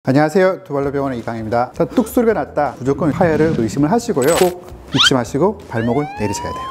안녕하세요, 두발로병원의 이강입니다. 자, 뚝 소리가 났다, 무조건 파열을 의심을 하시고요, 꼭 잊지 마시고 발목을 내리셔야 돼요.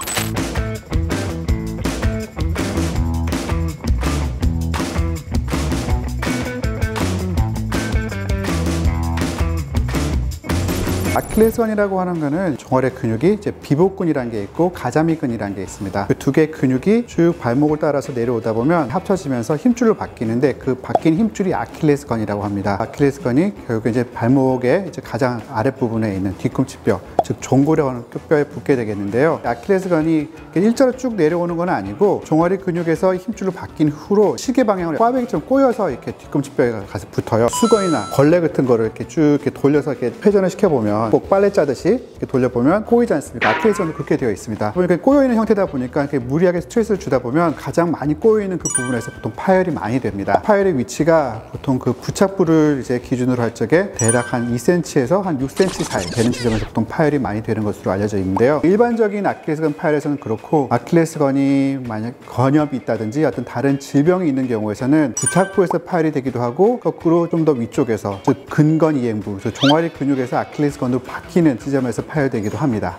아킬레스건이라고 하는 거는 종아리 근육이 이제 비복근이라는 게 있고 가자미근이라는 게 있습니다. 그 두 개의 근육이 쭉 발목을 따라서 내려오다 보면 합쳐지면서 힘줄로 바뀌는데, 그 바뀐 힘줄이 아킬레스건이라고 합니다. 아킬레스건이 결국 이제 발목의 이제 가장 아랫부분에 있는 뒤꿈치뼈, 즉 종고리라고 하는 뼈에 붙게 되겠는데요. 아킬레스건이 일자로 쭉 내려오는 건 아니고 종아리 근육에서 힘줄로 바뀐 후로 시계 방향으로 꽈배기처럼 꼬여서 이렇게 뒤꿈치뼈에 가서 붙어요. 수건이나 걸레 같은 거를 이렇게 쭉 이렇게 돌려서 이렇게 회전을 시켜보면, 꼭 빨래 짜듯이 이렇게 돌려보면 꼬이지 않습니까? 아킬레스건도 그렇게 되어 있습니다. 그러니까 꼬여있는 형태다 보니까 이렇게 무리하게 스트레스를 주다 보면 가장 많이 꼬여있는 그 부분에서 보통 파열이 많이 됩니다. 파열의 위치가 보통 그 부착부를 이제 기준으로 할 적에 대략 한 2cm에서 한 6cm 사이 되는 지점에서 보통 파열이 많이 되는 것으로 알려져 있는데요. 일반적인 아킬레스건 파열에서는 그렇고, 아킬레스건이 만약 건엽이 있다든지 어떤 다른 질병이 있는 경우에서는 부착부에서 파열이 되기도 하고, 거꾸로 좀 더 위쪽에서, 즉 근건 이행부, 즉 종아리 근육에서 아킬레스건으로 바뀌는 지점에서 파열되기도 합니다.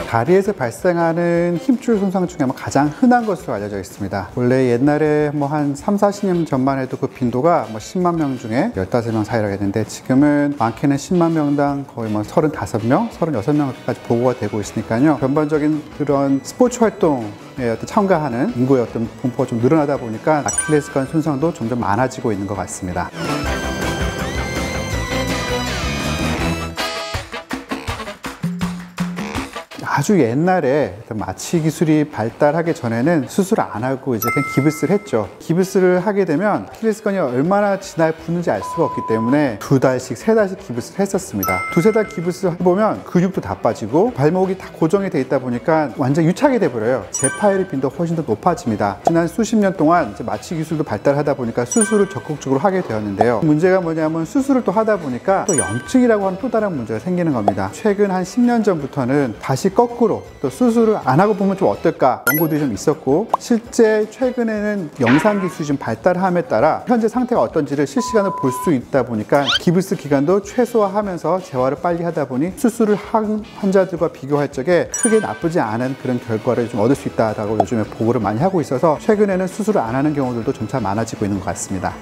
다리에서 발생하는 힘줄 손상 중에 가장 흔한 것으로 알려져 있습니다. 원래 옛날에 뭐 한 30-40년 전만 해도 그 빈도가 뭐 10만 명 중에 15명 사이라고 했는데, 지금은 많게는 10만 명당 거의 뭐 35명, 36명까지 보고가 되고 있으니까요. 전반적인 그런 스포츠 활동에 참가하는 인구의 어떤 분포가 좀 늘어나다 보니까 아킬레스건 손상도 점점 많아지고 있는 것 같습니다. 아주 옛날에 마취 기술이 발달하기 전에는 수술 안 하고 이제 그냥 기부스를 했죠. 기부스를 하게 되면 아킬레스건이 얼마나 지나야 붓는지 알 수가 없기 때문에 2달씩, 3달씩 기부스를 했었습니다. 2-3달 기부스를 해보면 근육도 다 빠지고 발목이 다 고정이 돼 있다 보니까 완전 유착이 돼버려요. 재파열의 빈도가 훨씬 더 높아집니다. 지난 수십 년 동안 이제 마취 기술도 발달하다 보니까 수술을 적극적으로 하게 되었는데요. 문제가 뭐냐면, 수술을 또 하다 보니까 또 염증이라고 하는 또 다른 문제가 생기는 겁니다. 최근 한 10년 전부터는 다시 거꾸로 또 수술을 안 하고 보면 좀 어떨까 연구들이 좀 있었고, 실제 최근에는 영상 기술이 좀 발달함에 따라 현재 상태가 어떤지를 실시간으로 볼 수 있다 보니까 기부스 기간도 최소화하면서 재활을 빨리 하다 보니 수술을 한 환자들과 비교할 적에 크게 나쁘지 않은 그런 결과를 좀 얻을 수 있다라고 요즘에 보고를 많이 하고 있어서, 최근에는 수술을 안 하는 경우들도 점차 많아지고 있는 것 같습니다.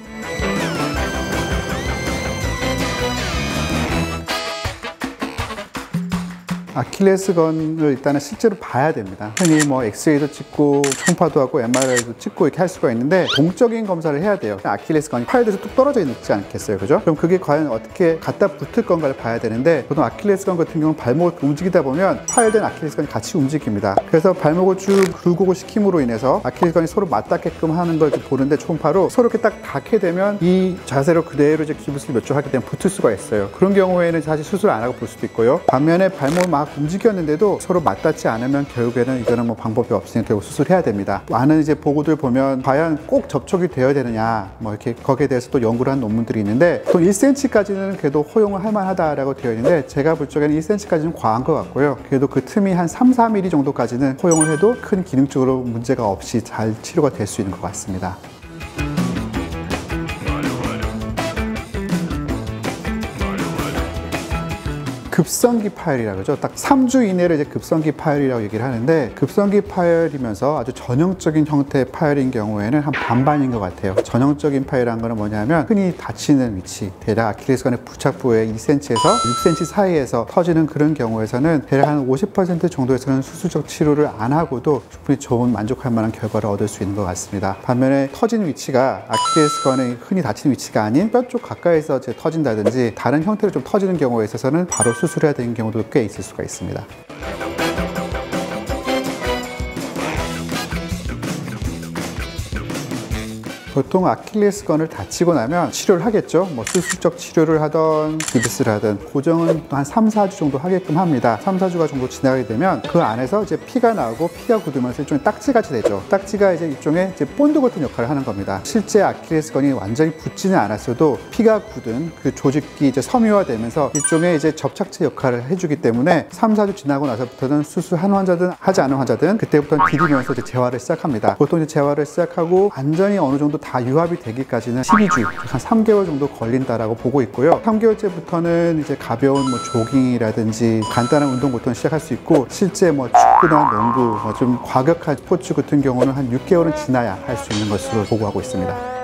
아킬레스건을 일단은 실제로 봐야 됩니다. 흔히 뭐 엑스레이도 찍고 초음파도 하고 MRI도 찍고 이렇게 할 수가 있는데, 동적인 검사를 해야 돼요. 아킬레스건이 파열돼서 뚝 떨어져 있지 않겠어요, 그죠? 그럼 그게 과연 어떻게 갖다 붙을 건가를 봐야 되는데, 보통 아킬레스건 같은 경우는 발목을 움직이다 보면 파열된 아킬레스건이 같이 움직입니다. 그래서 발목을 쭉 굴곡을 시킴으로 인해서 아킬레스건이 서로 맞닿게끔 하는 걸 보는데, 초음파로 서로 이렇게 딱 닿게 되면 이 자세로 그대로 이제 기부스를 몇 초 하게 되면 붙을 수가 있어요. 그런 경우에는 사실 수술 안 하고 볼 수도 있고요. 반면에 발목을 막 움직였는데도 서로 맞닿지 않으면 결국에는 이거는 뭐 방법이 없으니까 결국 수술해야 됩니다. 많은 이제 보고들 보면 과연 꼭 접촉이 되어야 되느냐, 뭐 이렇게 거기에 대해서 또 연구를 한 논문들이 있는데, 또 1cm까지는 그래도 허용을 할 만하다라고 되어 있는데, 제가 볼 적에는 1cm까지는 과한 것 같고요. 그래도 그 틈이 한 3-4mm 정도까지는 허용을 해도 큰 기능적으로 문제가 없이 잘 치료가 될 수 있는 것 같습니다. 급성기 파열이라고 하죠. 딱 3주 이내로 이제 급성기 파열이라고 얘기를 하는데, 급성기 파열이면서 아주 전형적인 형태의 파열인 경우에는 한 반반인 것 같아요. 전형적인 파열이라는 거는 뭐냐면, 흔히 다치는 위치, 대략 아킬레스건의 부착부의 2cm에서 6cm 사이에서 터지는 그런 경우에서는 대략 한 50% 정도에서는 수술적 치료를 안 하고도 충분히 좋은 만족할 만한 결과를 얻을 수 있는 것 같습니다. 반면에 터진 위치가 아킬레스건의 흔히 다치는 위치가 아닌 뼈 쪽 가까이서 이제 터진다든지 다른 형태로 좀 터지는 경우에 있어서는 바로 수술해야 되는 경우도 꽤 있을 수가 있습니다. 보통 아킬레스건을 다치고 나면 치료를 하겠죠. 뭐 수술적 치료를 하던 기부스를 하든 고정은 한 3, 4주 정도 하게끔 합니다. 3, 4주가 정도 지나게 되면 그 안에서 이제 피가 나오고 피가 굳으면서 일종의 딱지같이 되죠. 딱지가 이제 일종의 이제 본드 같은 역할을 하는 겁니다. 실제 아킬레스건이 완전히 붙지는 않았어도 피가 굳은 그 조직이 이제 섬유화되면서 일종의 이제 접착제 역할을 해주기 때문에 3, 4주 지나고 나서부터는 수술한 환자든 하지 않은 환자든 그때부터는 디디면서 이제 재활을 시작합니다. 보통 이제 재활을 시작하고 완전히 어느 정도 다 유합이 되기까지는 12주, 한 3개월 정도 걸린다라고 보고 있고요. 3개월째부터는 이제 가벼운 뭐 조깅이라든지 간단한 운동부터 시작할 수 있고, 실제 뭐 축구나 농구, 좀 과격한 스포츠 같은 경우는 한 6개월은 지나야 할 수 있는 것으로 보고하고 있습니다.